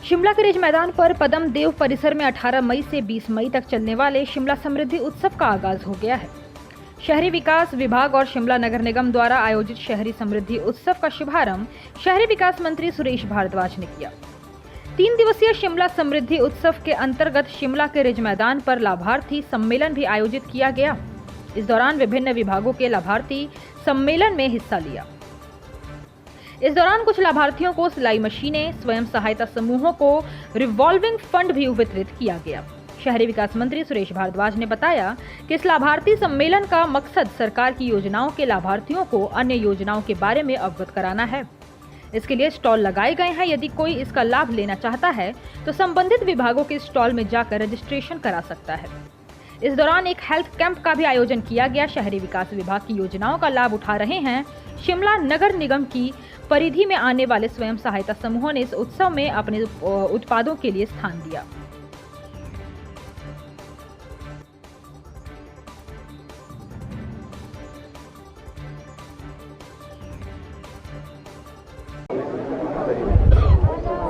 शिमला के रिज मैदान पर पदम देव परिसर में 18 मई से 20 मई तक चलने वाले शिमला समृद्धि उत्सव का आगाज हो गया है। शहरी विकास विभाग और शिमला नगर निगम द्वारा आयोजित शहरी समृद्धि उत्सव का शुभारंभ शहरी विकास मंत्री सुरेश भारद्वाज ने किया। 3 दिवसीय शिमला समृद्धि उत्सव के अंतर्गत शिमला के रिज मैदान पर लाभार्थी सम्मेलन भी आयोजित किया गया। इस दौरान विभिन्न विभागों के लाभार्थी सम्मेलन में हिस्सा लिया। इस दौरान कुछ लाभार्थियों को सिलाई मशीनें, स्वयं सहायता समूहों को रिवॉल्विंग फंड भी वितरित किया गया। शहरी विकास मंत्री सुरेश भारद्वाज ने बताया कि इस लाभार्थी सम्मेलन का मकसद सरकार की योजनाओं के लाभार्थियों को अन्य योजनाओं के बारे में अवगत कराना है। इसके लिए स्टॉल लगाए गए हैं। यदि कोई इसका लाभ लेना चाहता है तो संबंधित विभागों के स्टॉल में जाकर रजिस्ट्रेशन करा सकता है। इस दौरान एक हेल्थ कैंप का भी आयोजन किया गया। शहरी विकास विभाग की योजनाओं का लाभ उठा रहे हैं शिमला नगर निगम की परिधि में आने वाले स्वयं सहायता समूहों ने इस उत्सव में अपने उत्पादों के लिए स्थान दिया।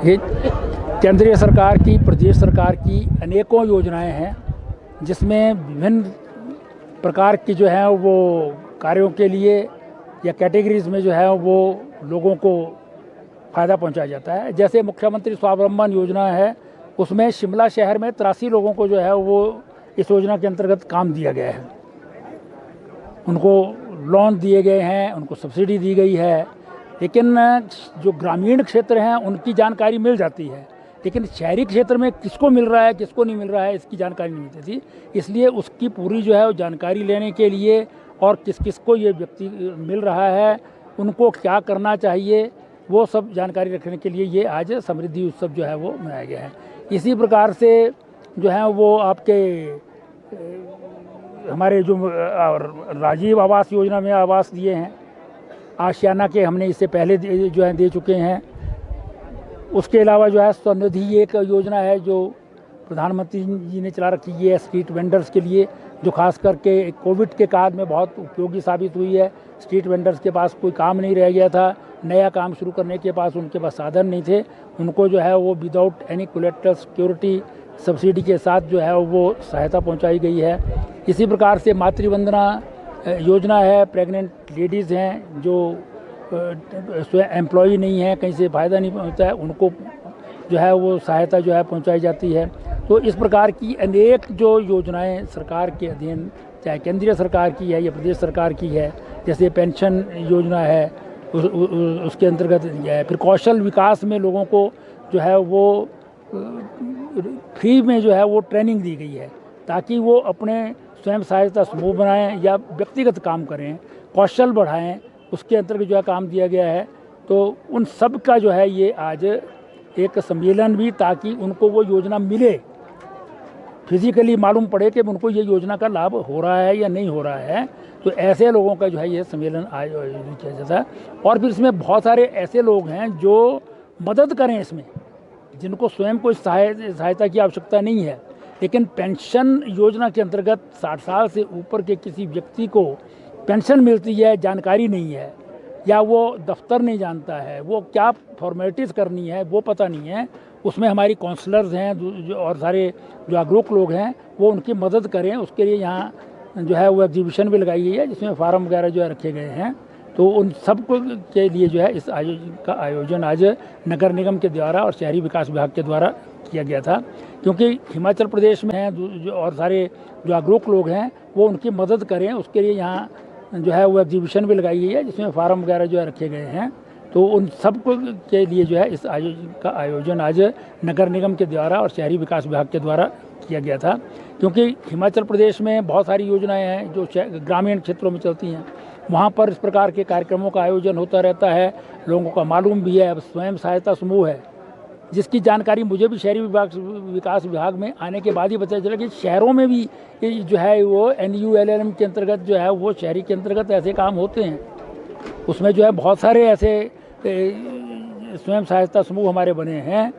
ये केंद्रीय सरकार की, प्रदेश सरकार की अनेकों योजनाएं हैं, जिसमें विभिन्न प्रकार की जो है वो कार्यों के लिए या कैटेगरीज में जो है वो लोगों को फ़ायदा पहुंचाया जाता है। जैसे मुख्यमंत्री स्वावलंबन योजना है, उसमें शिमला शहर में 83 लोगों को जो है वो इस योजना के अंतर्गत काम दिया गया है। उनको लोन दिए गए हैं, उनको सब्सिडी दी गई है। लेकिन जो ग्रामीण क्षेत्र हैं उनकी जानकारी मिल जाती है, लेकिन शहरी क्षेत्र में किसको मिल रहा है, किसको नहीं मिल रहा है, इसकी जानकारी नहीं मिलती थी। इसलिए उसकी पूरी जो है वो जानकारी लेने के लिए और किस किस को ये व्यक्ति मिल रहा है, उनको क्या करना चाहिए, वो सब जानकारी रखने के लिए ये आज समृद्धि उत्सव जो है वो मनाया गया है। इसी प्रकार से जो है वो आपके हमारे जो राजीव आवास योजना में आवास दिए हैं, आशियाना के हमने इससे पहले जो है दे चुके हैं। उसके अलावा जो है स्वनिधि एक योजना है जो प्रधानमंत्री जी ने चला रखी है स्ट्रीट वेंडर्स के लिए, जो खास करके कोविड के काल में बहुत उपयोगी साबित हुई है। स्ट्रीट वेंडर्स के पास कोई काम नहीं रह गया था, नया काम शुरू करने के पास उनके पास साधन नहीं थे, उनको जो है वो without any collateral security subsidy के साथ जो है वो सहायता पहुंचाई गई है। इसी प्रकार से मातृवंदना योजना है, प्रेग्नेंट लेडीज़ हैं जो स्वयं एम्प्लॉय नहीं है, कहीं से फ़ायदा नहीं पहुंचता है, उनको जो है वो सहायता जो है पहुंचाई जाती है। तो इस प्रकार की अनेक जो योजनाएं सरकार के अधीन, चाहे केंद्रीय सरकार की है या प्रदेश सरकार की है, जैसे पेंशन योजना है उसके अंतर्गत है। फिर कौशल विकास में लोगों को जो है वो फ्री में जो है वो ट्रेनिंग दी गई है, ताकि वो अपने स्वयं सहायता समूह बनाएं या व्यक्तिगत काम करें, कौशल बढ़ाएं, उसके अंतर्गत जो है काम दिया गया है। तो उन सब का जो है ये आज एक सम्मेलन भी, ताकि उनको वो योजना मिले, फिजिकली मालूम पड़े कि उनको ये योजना का लाभ हो रहा है या नहीं हो रहा है। तो ऐसे लोगों का जो है ये सम्मेलन आयोजित किया जाता है। और फिर इसमें बहुत सारे ऐसे लोग हैं जो मदद करें इसमें, जिनको स्वयं कोई सहायता की आवश्यकता नहीं है, लेकिन पेंशन योजना के अंतर्गत 60 साल से ऊपर के किसी व्यक्ति को पेंशन मिलती है, जानकारी नहीं है, या वो दफ्तर नहीं जानता है, वो क्या फॉर्मेलिटीज़ करनी है वो पता नहीं है, उसमें हमारी काउंसलर्स हैं और सारे जो जागरूक लोग हैं वो उनकी मदद करें। उसके लिए यहाँ जो है वो एग्जीबिशन भी लगाई गई है, जिसमें फार्म वगैरह जो है रखे गए हैं। तो उन सब के लिए जो है इस आयोजन आज नगर निगम के द्वारा और शहरी विकास विभाग के द्वारा किया गया था, क्योंकि हिमाचल प्रदेश में हैं और सारे जो जागरूक लोग हैं वो उनकी मदद करें। उसके लिए यहाँ जो है वो एग्जीबिशन भी लगाई गई है, जिसमें फार्म वगैरह जो है रखे गए हैं। तो उन सब के लिए जो है इस आयोजन आज नगर निगम के द्वारा और शहरी विकास विभाग के द्वारा किया गया था, क्योंकि हिमाचल प्रदेश में बहुत सारी योजनाएं हैं जो ग्रामीण क्षेत्रों में चलती हैं। वहाँ पर इस प्रकार के कार्यक्रमों का आयोजन होता रहता है, लोगों का मालूम भी है। अब स्वयं सहायता समूह है, जिसकी जानकारी मुझे भी शहरी विकास विभाग में आने के बाद ही पता चला कि शहरों में भी जो है वो NULLM के अंतर्गत जो है वो शहरी के अंतर्गत ऐसे काम होते हैं। उसमें जो है बहुत सारे ऐसे स्वयं सहायता समूह हमारे बने हैं,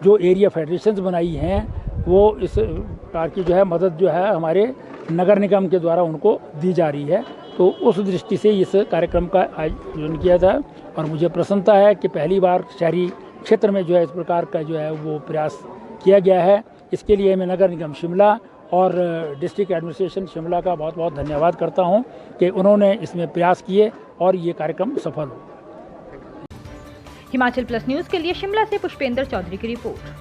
जो एरिया फेडरेशंस बनाई हैं, वो इस प्रकार की जो है मदद जो है हमारे नगर निगम के द्वारा उनको दी जा रही है। तो उस दृष्टि से इस कार्यक्रम का आयोजन किया था और मुझे प्रसन्नता है कि पहली बार शहरी क्षेत्र में जो है इस प्रकार का जो है वो प्रयास किया गया है। इसके लिए मैं नगर निगम शिमला और डिस्ट्रिक्ट एडमिनिस्ट्रेशन शिमला का बहुत बहुत धन्यवाद करता हूं कि उन्होंने इसमें प्रयास किए और ये कार्यक्रम सफल हो। हिमाचल प्लस न्यूज़ के लिए शिमला से पुष्पेंद्र चौधरी की रिपोर्ट।